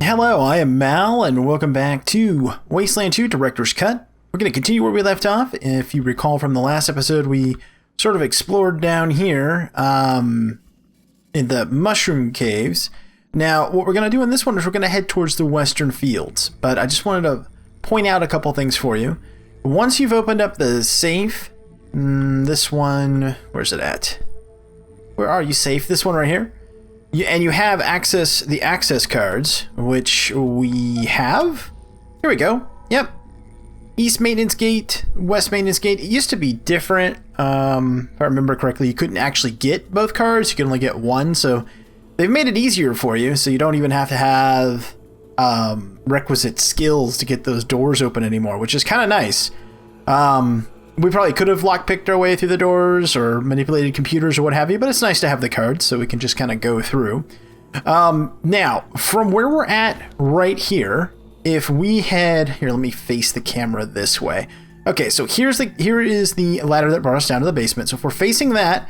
Hello, I am Mal, and welcome back to Wasteland 2 Director's Cut. We're going to continue where we left off. If you recall from the last episode, we sort of explored down here in the mushroom caves. Now, what we're going to do in this one is we're going to head towards the western fields, but I just wanted to point out a couple things for you. Once you've opened up the safe, this one, where's it at? Where are you, safe? This one right here. And you have the access cards, which we have. Here we go. Yep. East Maintenance Gate, West Maintenance Gate. It used to be different. If I remember correctly, you couldn't actually get both cards. You could only get one. So they've made it easier for you. So you don't even have to have requisite skills to get those doors open anymore, which is kind of nice. We probably could have lockpicked our way through the doors or manipulated computers or what have you, but it's nice to have the cards so we can just kind of go through. Now, from where we're at right here, if we head... Here, let me face the camera this way. Okay, so here is the ladder that brought us down to the basement. So if we're facing that,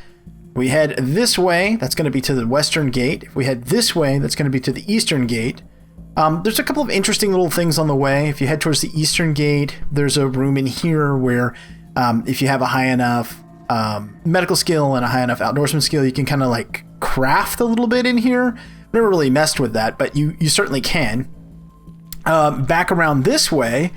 we head this way, that's going to be to the western gate. If we head this way, that's going to be to the eastern gate. There's a couple of interesting little things on the way. If you head towards the eastern gate, there's a room in here where... if you have a high enough medical skill and a high enough outdoorsman skill, you can kind of like craft a little bit in here. Never really messed with that, but you certainly can. Back around this way,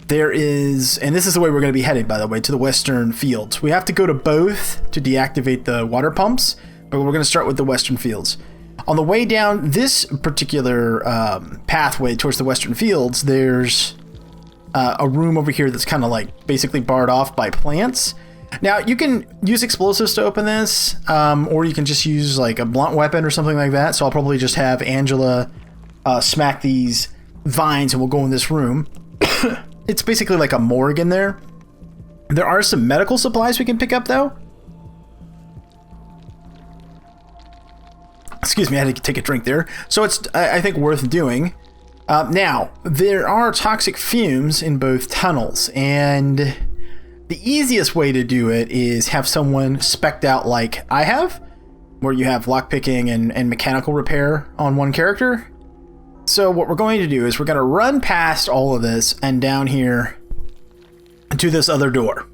there is, and this is the way we're going to be headed, by the way, to the western fields. We have to go to both to deactivate the water pumps, but we're going to start with the western fields. On the way down this particular pathway towards the western fields, there's... a room over here that's kind of like basically barred off by plants. Now you can use explosives to open this, or you can just use like a blunt weapon or something like that. So I'll probably just have Angela smack these vines and we'll go in this room. It's basically like a morgue in there. There are some medical supplies we can pick up though. Excuse me, I had to take a drink there. So it's, I think, worth doing. Now, there are toxic fumes in both tunnels, and the easiest way to do it is have someone spec'd out like I have, where you have lockpicking and mechanical repair on one character. So what we're going to do is we're going to run past all of this and down here to this other door.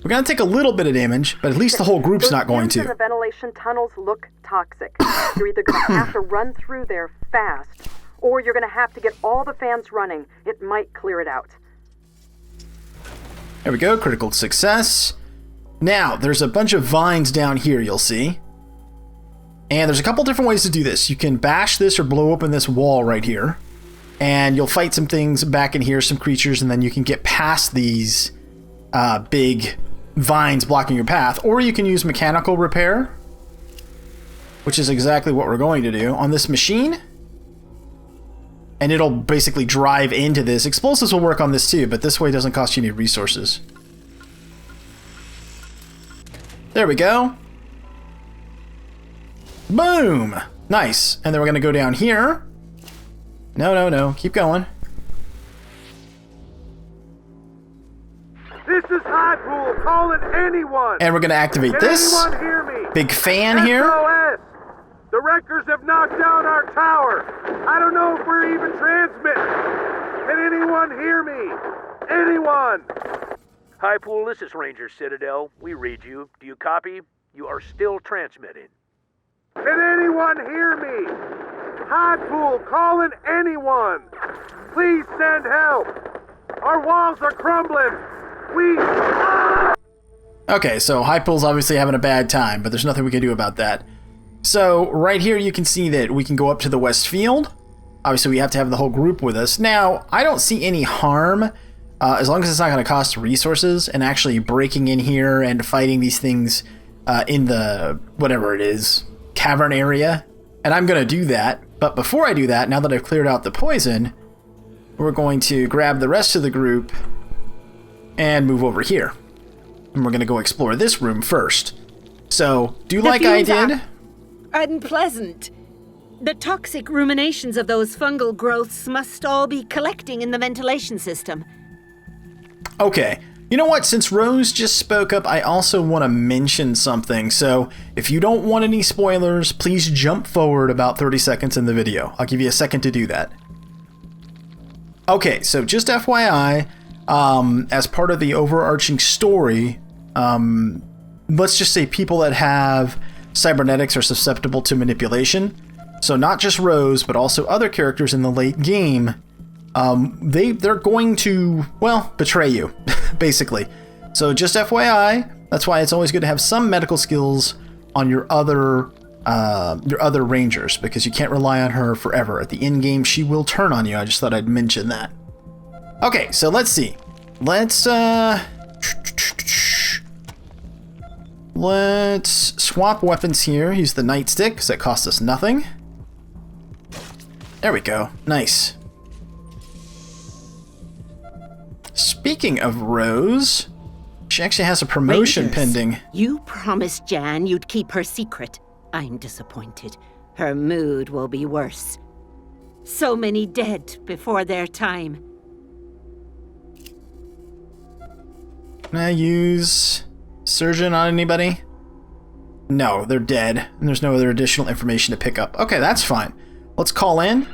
We're going to take a little bit of damage, but at least the whole group's not going to. The ventilation tunnels look toxic. You're either going to have to run through there fast, or you're going to have to get all the fans running. It might clear it out. There we go, critical success. Now, there's a bunch of vines down here, you'll see. And there's a couple different ways to do this. You can bash this or blow open this wall right here. And you'll fight some things back in here, some creatures, and then you can get past these big vines blocking your path. Or you can use mechanical repair, which is exactly what we're going to do on this machine. And it'll basically drive into this. Explosives will work on this too, but this way doesn't cost you any resources. There we go. Boom! Nice. And then we're going to go down here. No. Keep going. This is High Pool. Call it anyone. And we're going to activate this. Anyone hear me? Big fan here. SOS. The wreckers have knocked down our tower. I don't know if we're even transmitting. Can anyone hear me? Anyone? High Pool, this is Ranger Citadel. We read you. Do you copy? You are still transmitting. Can anyone hear me? High Pool, calling anyone. Please send help. Our walls are crumbling. Okay, so High Pool's obviously having a bad time, but there's nothing we can do about that. So right here you can see that we can go up to the west field. Obviously we have to have the whole group with us. Now, I don't see any harm, as long as it's not going to cost resources, and actually breaking in here and fighting these things in the, whatever it is, cavern area. And I'm going to do that. But before I do that, now that I've cleared out the poison, we're going to grab the rest of the group and move over here. And we're going to go explore this room first. So, do like I did. Unpleasant. The toxic ruminations of those fungal growths must all be collecting in the ventilation system. Okay, You know what? Since Rose just spoke up, I also want to mention something. So if you don't want any spoilers, please jump forward about 30 seconds in the video. I'll give you a second to do that. Okay, so just FYI, as part of the overarching story, let's just say people that have cybernetics are susceptible to manipulation. So not just Rose, but also other characters in the late game, they're going to, well, betray you, basically. So just FYI, that's why it's always good to have some medical skills on your other rangers, because you can't rely on her forever. At the end game, she will turn on you. I just thought I'd mention that. Okay, so let's see. Let's swap weapons here. Use the nightstick, because that costs us nothing. There we go. Nice. Speaking of Rose, she actually has a promotion pending. You promised Jan you'd keep her secret. I'm disappointed. Her mood will be worse. So many dead before their time. Can I use Surgeon on anybody? No, they're dead, and there's no other additional information to pick up. Okay, that's fine. Let's call in.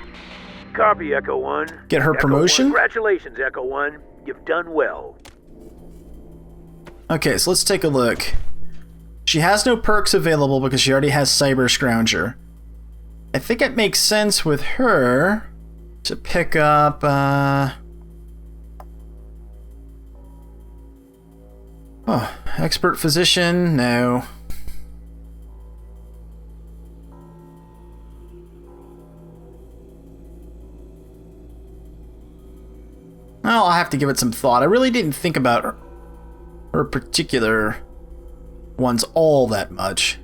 Copy, Echo 1. Get her promotion. Congratulations, Echo 1. You've done well. Okay, so let's take a look. She has no perks available because she already has Cyber Scrounger. I think it makes sense with her to pick up, oh, Expert Physician? No. Well, I'll have to give it some thought. I really didn't think about her particular ones all that much.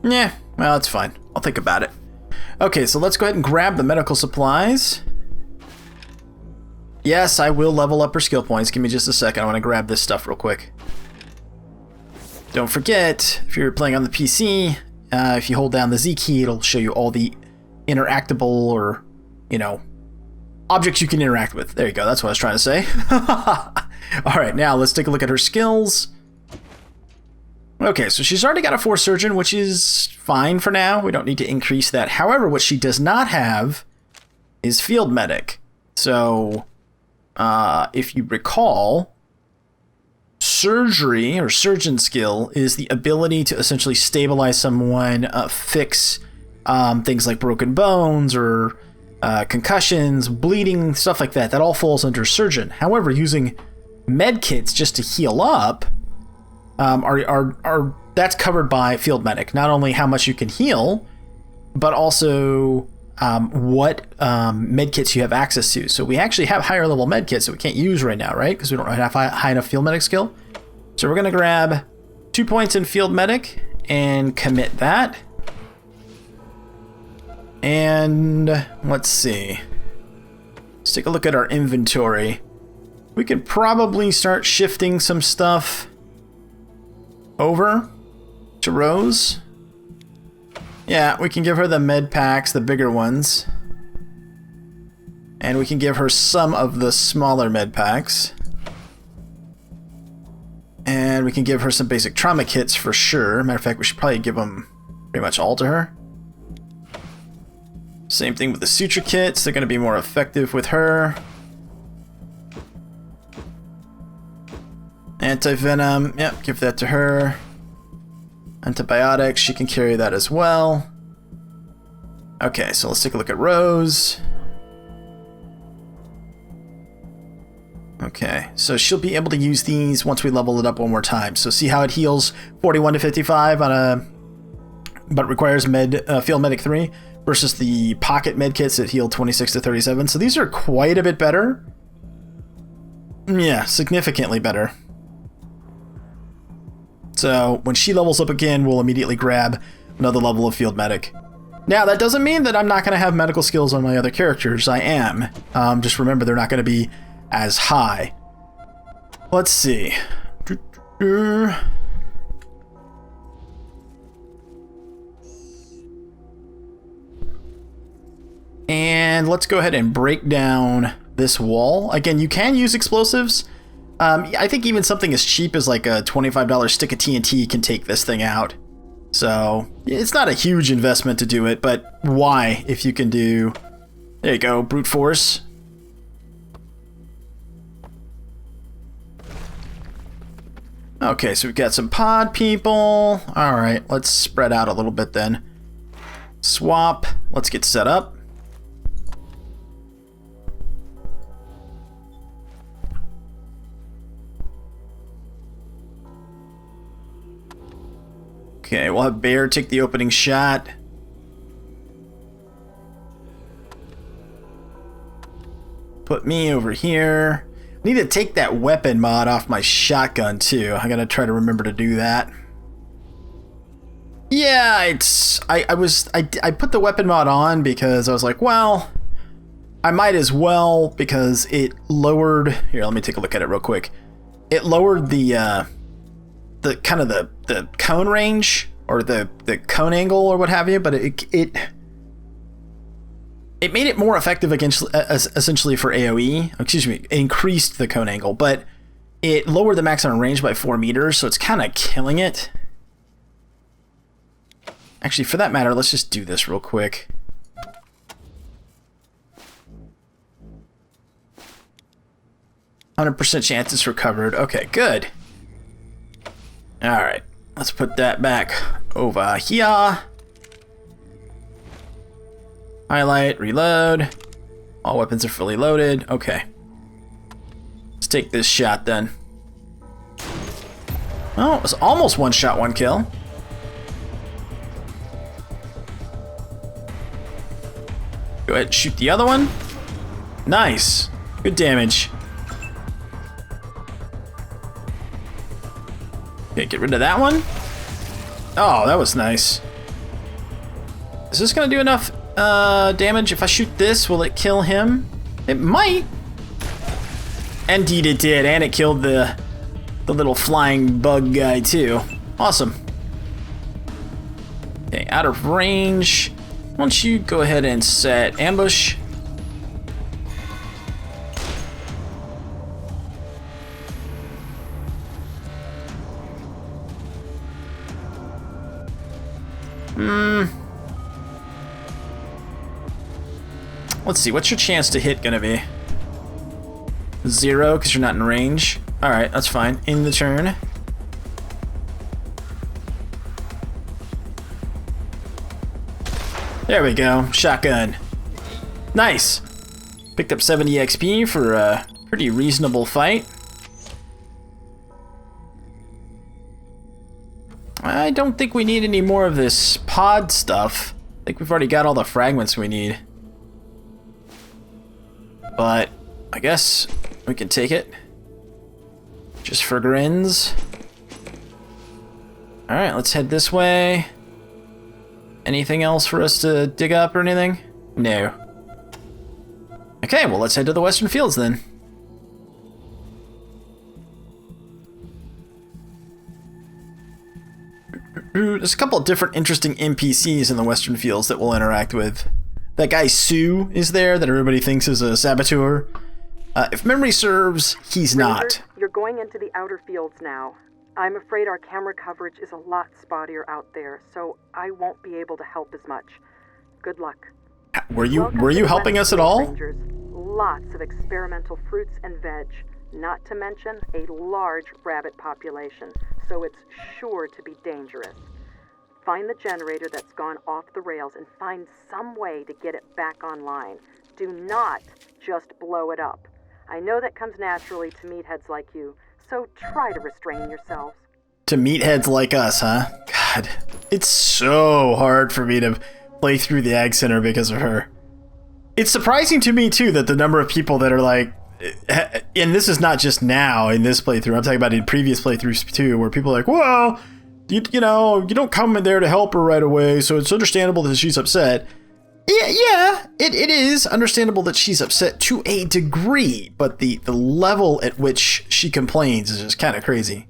Yeah, well, that's fine. I'll think about it. Okay, so let's go ahead and grab the medical supplies. Yes, I will level up her skill points. Give me just a second. I want to grab this stuff real quick. Don't forget, if you're playing on the PC, if you hold down the Z key, it'll show you all the interactable or, you know, objects you can interact with. There you go. That's what I was trying to say. All right, now let's take a look at her skills. Okay, so she's already got a Force Surgeon, which is fine for now. We don't need to increase that. However, what she does not have is Field Medic. So, if you recall, surgery or surgeon skill is the ability to essentially stabilize someone, fix things like broken bones or concussions, bleeding, stuff like that. That all falls under surgeon. However, using med kits just to heal up are that's covered by field medic. Not only how much you can heal, but also what med kits you have access to. So we actually have higher level med kits that we can't use right now, right? Because we don't have high enough field medic skill. So we're gonna grab 2 points in field medic and commit that. And let's see. Let's take a look at our inventory. We could probably start shifting some stuff over to Rose. Yeah, we can give her the med packs, the bigger ones. And we can give her some of the smaller med packs. And we can give her some basic trauma kits for sure. Matter of fact, we should probably give them pretty much all to her. Same thing with the suture kits. They're going to be more effective with her. Anti-venom. Yep, give that to her. Antibiotics. She can carry that as well. Okay, so let's take a look at Rose. Okay, so she'll be able to use these once we level it up one more time. So see how it heals 41 to 55 on a... but requires field medic 3 versus the pocket med kits that heal 26 to 37. So these are quite a bit better. Yeah, significantly better. So when she levels up again, we'll immediately grab another level of field medic. Now, that doesn't mean that I'm not going to have medical skills on my other characters. I am. Just remember, they're not going to be as high. Let's see. And let's go ahead and break down this wall. Again, you can use explosives. I think even something as cheap as like a $25 stick of TNT can take this thing out. So it's not a huge investment to do it, but why if you can do There you go, brute force. Okay, so we've got some pod people. Alright, let's spread out a little bit then. Swap. Let's get set up. Okay, we'll have Bear take the opening shot. Put me over here. I need to take that weapon mod off my shotgun too. I gotta try to remember to do that. Yeah, it's I put the weapon mod on because I was like, well, I might as well, because it lowered. Here, let me take a look at it real quick. It lowered the kind of the cone range, or the cone angle, or what have you, but it made it more effective against essentially for AoE. Excuse me, it increased the cone angle, but it lowered the maximum range by 4 meters, so it's kind of killing it. Actually, for that matter, let's just do this real quick. %, chances recovered. Okay, good. Alright, let's put that back over here. Highlight, reload. All weapons are fully loaded. Okay. Let's take this shot then. Oh, it was almost one shot, one kill. Go ahead and shoot the other one. Nice. Good damage. Okay, get rid of that one. Oh, that was nice. Is this gonna do enough damage? If I shoot this, will it kill him? It might. Indeed it did, and it killed the little flying bug guy too. Awesome. Okay, out of range. Why don't you go ahead and set ambush? Let's see, what's your chance to hit gonna be? 0, because you're not in range. Alright, that's fine. In the turn. There we go. Shotgun. Nice. Picked up 70 XP for a pretty reasonable fight. I don't think we need any more of this pod stuff. I think we've already got all the fragments we need. But I guess we can take it. Just for grins. Alright, let's head this way. Anything else for us to dig up or anything? No. Okay, well, let's head to the Western Fields then. There's a couple of different interesting NPCs in the Western Fields that we'll interact with. That guy Sue is there that everybody thinks is a saboteur. If memory serves, he's not. You're going into the outer fields now. I'm afraid our camera coverage is a lot spottier out there, so I won't be able to help as much. Good luck. Were you helping us at all? Rangers. Lots of experimental fruits and veg, not to mention a large rabbit population, so it's sure to be dangerous. Find the generator that's gone off the rails and find some way to get it back online. Do not just blow it up. I know that comes naturally to meatheads like you, so try to restrain yourselves. To meatheads like us, huh? God, it's so hard for me to play through the Ag Center because of her. It's surprising to me, too, that the number of people that are like, and this is not just now in this playthrough, I'm talking about in previous playthroughs, too, where people are like, well, you know, you don't come in there to help her right away, so it's understandable that she's upset. Yeah, it is understandable that she's upset to a degree, but the level at which she complains is just kind of crazy.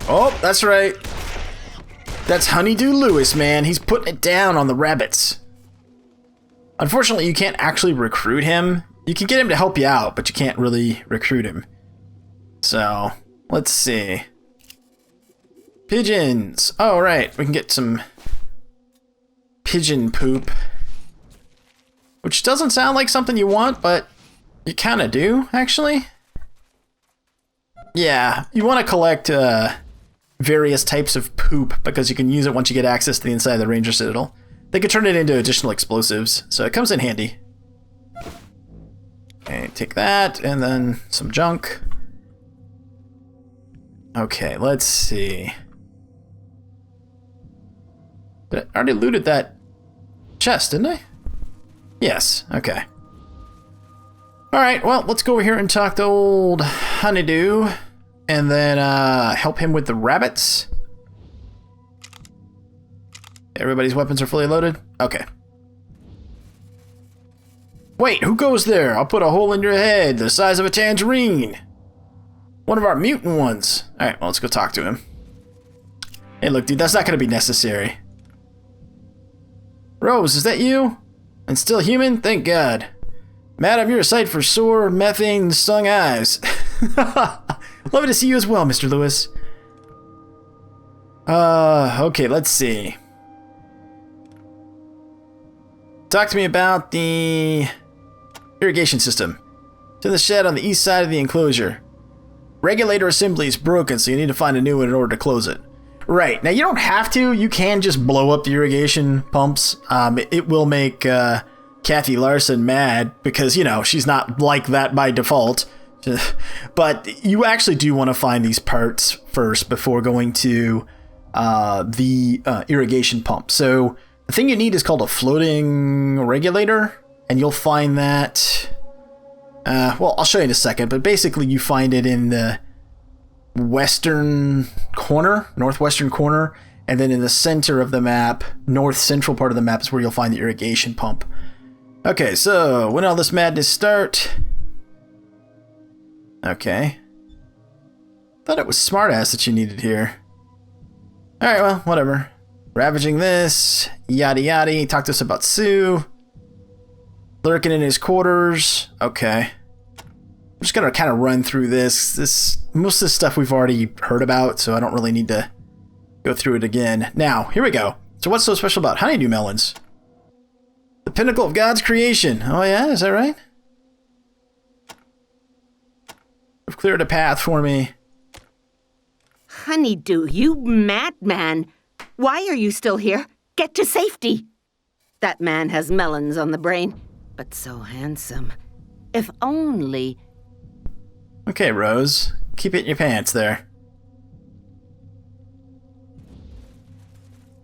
Oh, that's right. That's Honeydew Lewis, man. He's putting it down on the rabbits. Unfortunately, you can't actually recruit him. You can get him to help you out, but you can't really recruit him. So, let's see. Pigeons. Oh, right. We can get some pigeon poop. which doesn't sound like something you want, but you kind of do, actually. Yeah, you want to collect various types of poop because you can use it once you get access to the inside of the Ranger Citadel. They could turn it into additional explosives, so it comes in handy. Okay, take that, and then some junk. Okay, let's see. I already looted that chest, didn't I? Yes, okay. Alright, well, let's go over here and talk to old Honeydew, and then help him with the rabbits. Everybody's weapons are fully loaded? Okay. Wait, who goes there? I'll put a hole in your head the size of a tangerine. One of our mutant ones. Alright, well, let's go talk to him. Hey, look, dude, that's not going to be necessary. Rose, is that you? And still human? Thank God. Madam, you're a sight for sore, methane-stung eyes. Lovely to see you as well, Mr. Lewis. Okay, let's see. Talk to me about the irrigation system. It's in the shed on the east side of the enclosure. Regulator assembly is broken, so you need to find a new one in order to close it. Right. Now, you don't have to. You can just blow up the irrigation pumps. It will make Kathy Larson mad because, you know, she's not like that by default. But you actually do want to find these parts first before going to the irrigation pump. So the thing you need is called a floating regulator, and you'll find that... well, I'll show you in a second, but basically you find it in the western corner, northwestern corner, and then in the center of the map, north central part of the map is where you'll find the irrigation pump. Okay, so when all this madness start? Okay. Thought it was smartass that you needed here. Alright, well, whatever. Ravaging this, yada yada. Talk to us about Sue. Lurking in his quarters. Okay. I'm just gonna kind of run through this. Most of this stuff we've already heard about, so I don't really need to go through it again. Now, here we go. So what's so special about honeydew melons? The pinnacle of God's creation. Oh yeah, is that right? You've cleared a path for me. Honeydew, you madman! Why are you still here? Get to safety! That man has melons on the brain, but so handsome. If only... Okay, Rose. Keep it in your pants there.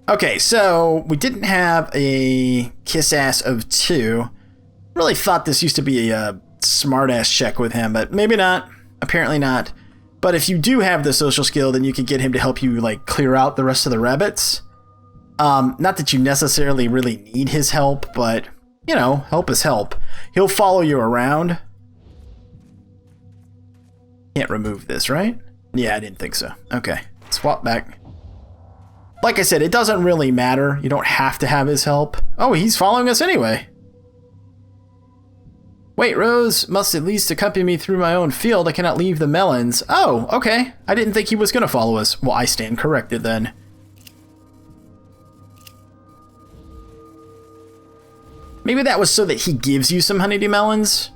Okay, so we didn't have a kiss ass of 2. Really thought this used to be a smart ass check with him, but maybe not. Apparently not. But if you do have the social skill, then you can get him to help you like clear out the rest of the rabbits. Not that you necessarily really need his help, but you know, help is help. He'll follow you around. Can't remove this, right? Yeah, I didn't think so. Okay, swap back. Like I said, it doesn't really matter. You don't have to have his help. Oh, he's following us anyway. Wait, Rose must at least accompany me through my own field. I cannot leave the melons. Oh, okay. I didn't think he was going to follow us. Well, I stand corrected then. Maybe that was so that he gives you some honeydew melons?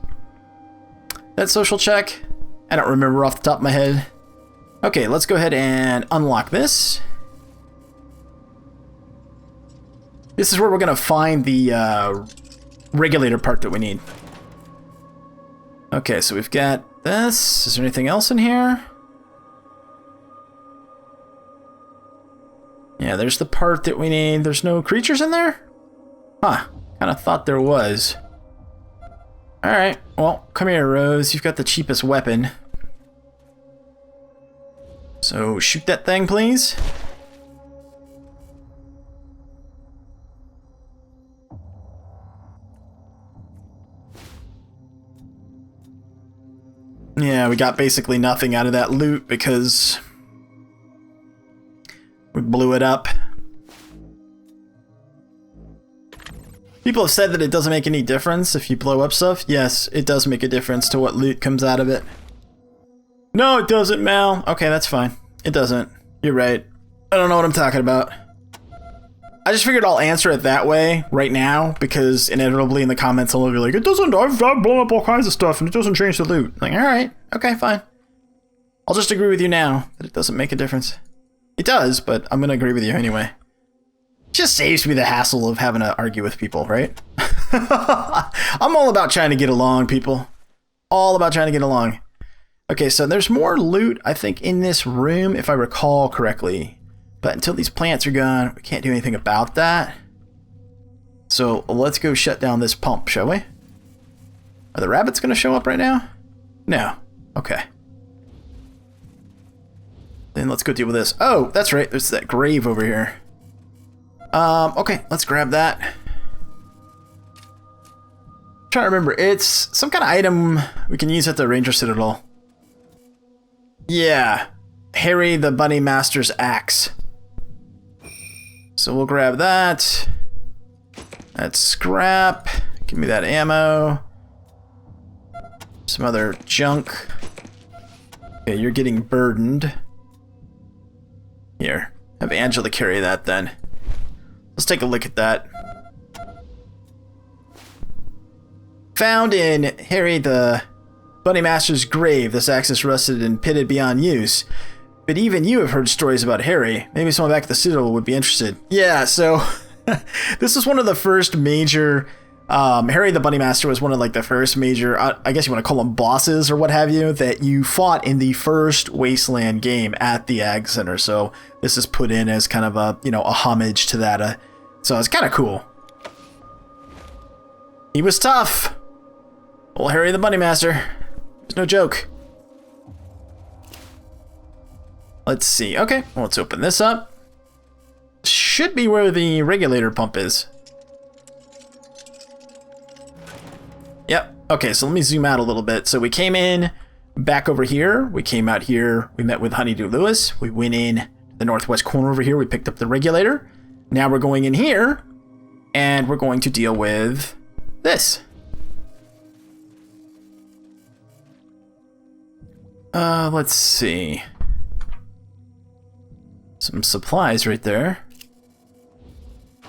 That social check? I don't remember off the top of my head. Okay, let's go ahead and unlock this. This is where we're going to find the regulator part that we need. Okay, so we've got this. Is there anything else in here? Yeah, there's the part that we need. There's no creatures in there? Huh. Kind of thought there was. Alright, well, come here, Rose. You've got the cheapest weapon. So, shoot that thing, please. Yeah, we got basically nothing out of that loot because we blew it up. People have said that it doesn't make any difference if you blow up stuff. Yes, it does make a difference to what loot comes out of it. No, it doesn't, Mal. Okay, that's fine. It doesn't. You're right. I don't know what I'm talking about. I just figured I'll answer it that way right now, because inevitably in the comments I'll be like, it doesn't, I've blown up all kinds of stuff and it doesn't change the loot. Like, alright, okay, fine. I'll just agree with you now that it doesn't make a difference. It does, but I'm gonna agree with you anyway. It just saves me the hassle of having to argue with people, right? I'm all about trying to get along, people. All about trying to get along. Okay, so there's more loot, I think, in this room, if I recall correctly. But until these plants are gone, we can't do anything about that. So let's go shut down this pump, shall we? Are the rabbits going to show up right now? No. Okay. Then let's go deal with this. Oh, that's right. There's that grave over here. Okay, let's grab that. I'm trying to remember. It's some kind of item we can use at the Ranger Citadel. Yeah. Harry the Bunny Master's axe. So we'll grab that. That's scrap. Give me that ammo. Some other junk. Okay, you're getting burdened. Here, have Angela carry that then. Let's take a look at that. Found in Harry the Bunny Master's grave, this axe is rusted and pitted beyond use. But even you have heard stories about Harry. Maybe someone back at the Citadel would be interested. Yeah, so this was one of the first major... Harry the Bunny Master was one of like the first major, I guess you want to call them bosses or what have you, that you fought in the first Wasteland game at the Ag Center. So this is put in as kind of a, you know, a homage to that. So it's kind of cool. He was tough. Old Harry the Bunny Master. It's no joke. Let's see. Okay, well, let's open this up. Should be where the regulator pump is. Yep. Okay, so let me zoom out a little bit. So we came in back over here. We came out here. We met with Honeydew Lewis. We went in the northwest corner over here. We picked up the regulator. Now we're going in here, and we're going to deal with this. Let's see. Some supplies right there.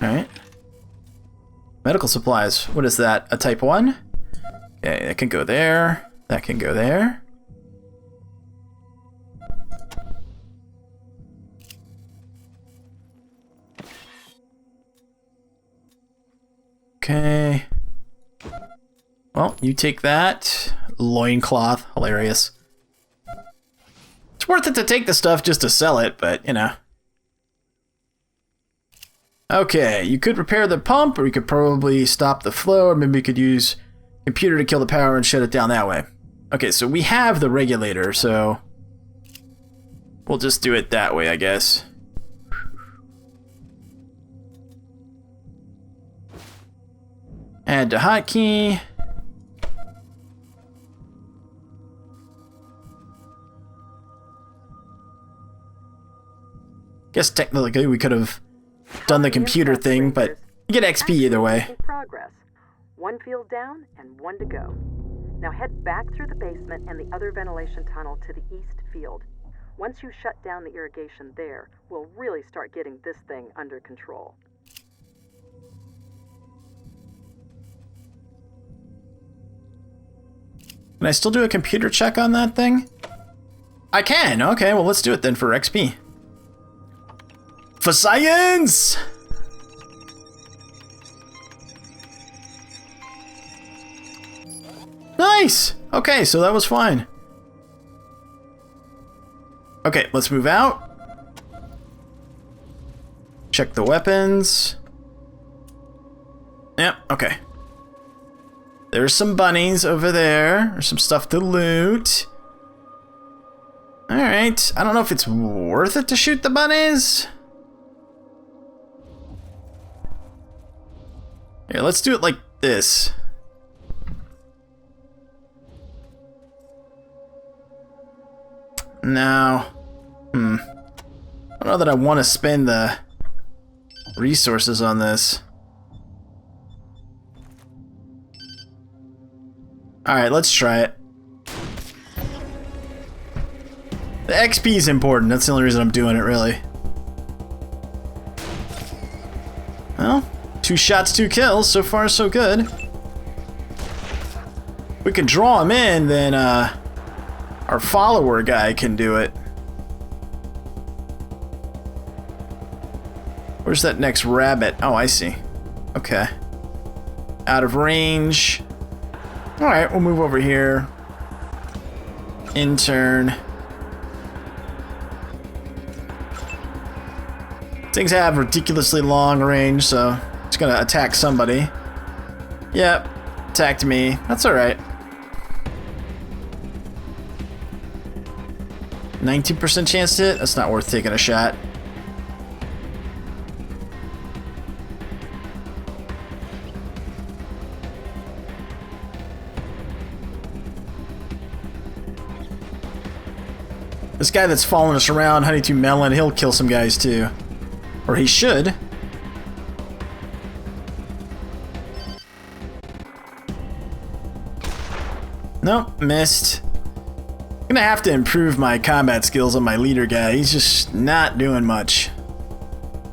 Alright. Medical supplies. What is that? A type 1? Okay, that can go there. That can go there. Okay. Well, you take that. Loincloth. Hilarious. It's worth it to take the stuff just to sell it, but, you know. Okay, you could repair the pump, or you could probably stop the flow, or maybe you could use computer to kill the power and shut it down that way. Okay, so we have the regulator, so we'll just do it that way, I guess. Add to hotkey. Guess technically we could have done the computer thing, but you get XP either way. Progress. One field down and one to go. Now head back through the basement and the other ventilation tunnel to the east field. Once you shut down the irrigation there, we'll really start getting this thing under control. Can I still do a computer check on that thing? I can! Okay, well let's do it then for XP. For science! Nice! Okay, so that was fine. Okay, let's move out. Check the weapons. Yep, okay. There's some bunnies over there. There's some stuff to loot. Alright, I don't know if it's worth it to shoot the bunnies. Here, let's do it like this. No. I don't know that I want to spend the resources on this. Alright, let's try it. The XP is important. That's the only reason I'm doing it, really. Well, 2 shots, 2 kills. So far, so good. If we can draw him in, then our follower guy can do it. Where's that next rabbit? Oh, I see. Okay. Out of range. Alright, we'll move over here. Intern. Things have ridiculously long range, so it's gonna attack somebody. Yep, attacked me. That's alright. 19% chance to hit? That's not worth taking a shot. This guy that's following us around, Honeydew Melon, he'll kill some guys too. Or he should. Nope, missed. I'm gonna have to improve my combat skills on my leader guy. He's just not doing much.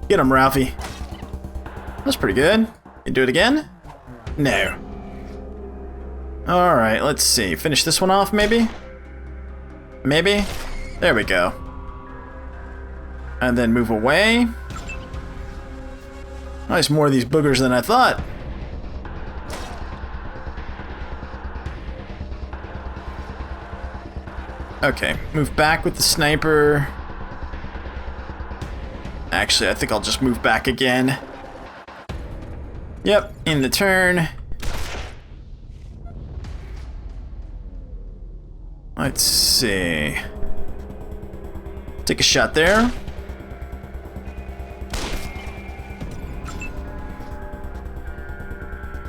Get him, Ralphie. That's pretty good. You do it again? No. Alright, let's see. Finish this one off, maybe? Maybe? There we go. And then move away. Oh, there's more of these boogers than I thought. Okay, move back with the sniper. Actually, I think I'll just move back again. Yep, in the turn. Let's see. Take a shot there.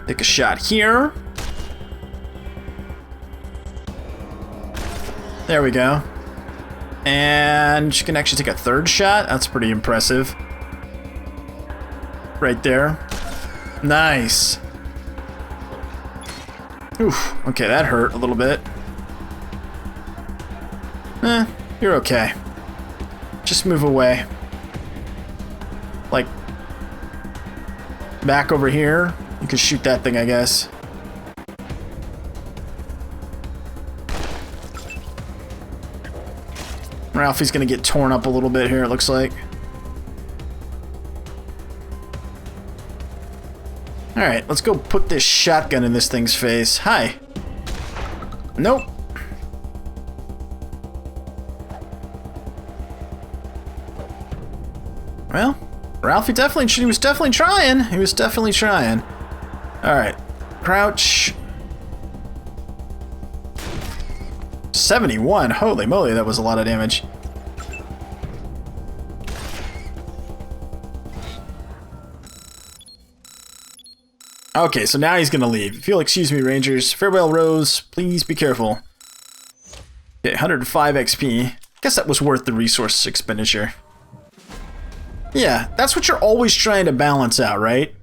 Take a shot here. There we go. And she can actually take a 3rd shot. That's pretty impressive. Right there. Nice. Oof. Okay, that hurt a little bit. You're okay. Just move away. Like, back over here. You can shoot that thing, I guess. Ralphie's gonna get torn up a little bit here, it looks like. Alright, let's go put this shotgun in this thing's face. Hi. Nope. Well, Ralphie he was definitely trying. He was definitely trying. Alright, crouch. 71, holy moly, that was a lot of damage. Okay, so now he's gonna leave. If you'll excuse me, Rangers. Farewell, Rose. Please be careful. Okay, 105 XP. Guess that was worth the resource expenditure. Yeah, that's what you're always trying to balance out, right?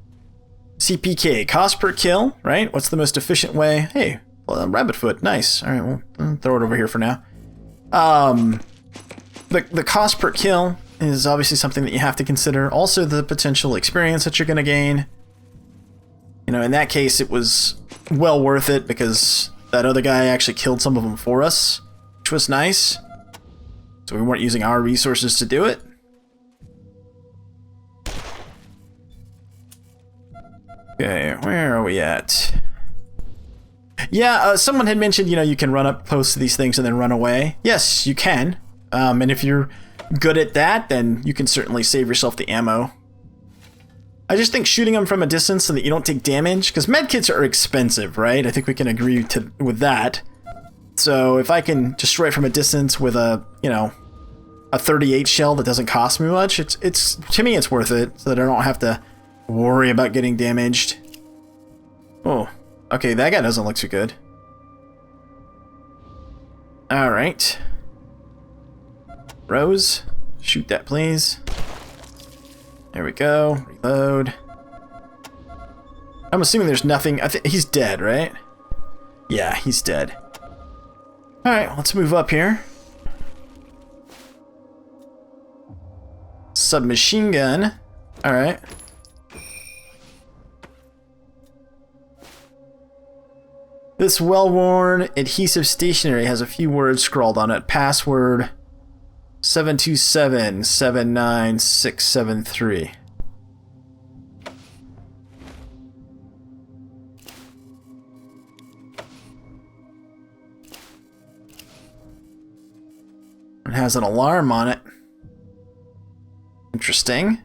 CPK, cost per kill, right? What's the most efficient way? Hey, well, rabbit foot, nice. All right, well, I'll throw it over here for now. The cost per kill is obviously something that you have to consider. Also, the potential experience that you're going to gain. You know, in that case, it was well worth it because that other guy actually killed some of them for us, which was nice. So we weren't using our resources to do it. Okay, where are we at? Yeah, someone had mentioned, you know, you can run up close to these things and then run away. Yes, you can. And if you're good at that, then you can certainly save yourself the ammo. I just think shooting them from a distance so that you don't take damage, because medkits are expensive, right? I think we can agree with that. So if I can destroy it from a distance with a, you know, a 38 shell that doesn't cost me much, it's to me it's worth it, so that I don't have to worry about getting damaged. Oh, okay, that guy doesn't look too good. Alright. Rose, shoot that please. There we go, reload. I'm assuming there's nothing, I think he's dead, right? Yeah, he's dead. Alright, let's move up here. Submachine gun, alright. This well-worn adhesive stationery has a few words scrawled on it. Password 727-79673. It has an alarm on it. Interesting.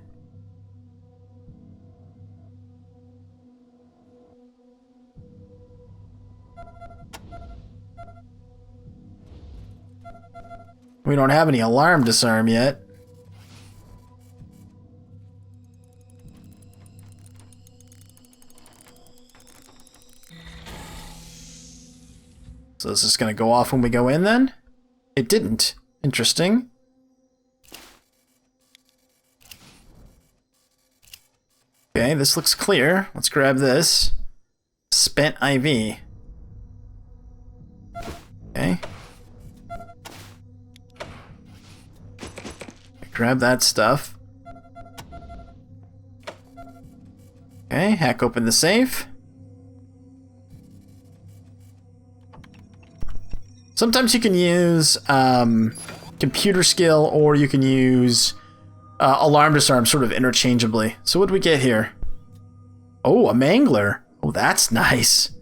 We don't have any alarm disarm yet. So is this going to go off when we go in then? It didn't. Interesting. Okay, this looks clear. Let's grab this. Spent IV. Okay. Grab that stuff. Okay, hack open the safe. Sometimes you can use computer skill, or you can use alarm disarm sort of interchangeably. So what do we get here? Oh, a mangler. Oh, that's nice.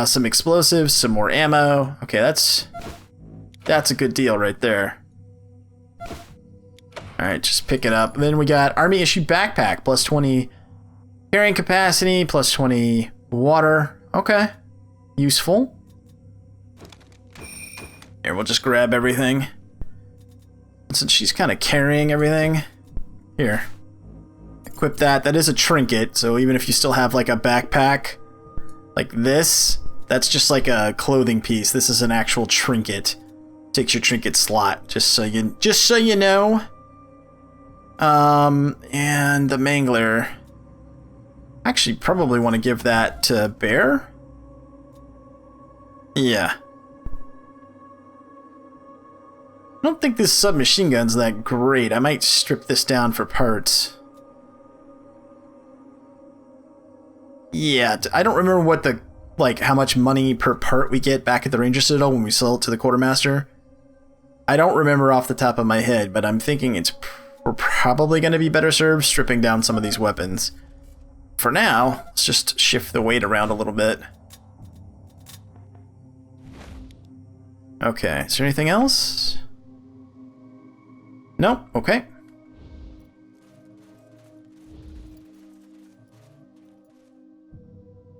Some explosives, some more ammo. Okay, that's a good deal right there. Alright, just pick it up. Then we got Army Issue Backpack, plus 20 carrying capacity, plus 20 water. Okay. Useful. Here, we'll just grab everything. Since she's kind of carrying everything. Here. Equip that. That is a trinket, so even if you still have like a backpack like this, that's just like a clothing piece. This is an actual trinket. Takes your trinket slot, just so you know. And the mangler. Actually, probably want to give that to Bear. Yeah. I don't think this submachine gun's that great. I might strip this down for parts. Yeah, I don't remember what the, how much money per part we get back at the Ranger Citadel when we sell it to the Quartermaster. I don't remember off the top of my head, but I'm thinking we're probably going to be better served stripping down some of these weapons. For now, let's just shift the weight around a little bit. Okay, is there anything else? Nope, okay.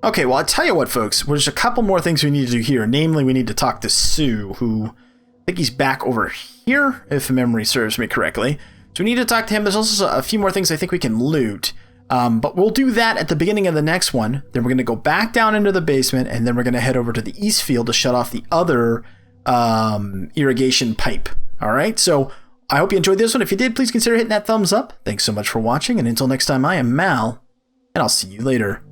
Okay, well, I'll tell you what, folks. There's a couple more things we need to do here. Namely, we need to talk to Sue, who I think he's back over here, if memory serves me correctly. So we need to talk to him. There's also a few more things I think we can loot. But we'll do that at the beginning of the next one. Then we're going to go back down into the basement, and then we're going to head over to the east field to shut off the other irrigation pipe. All right, so I hope you enjoyed this one. If you did, please consider hitting that thumbs up. Thanks so much for watching, and until next time, I am Mal, and I'll see you later.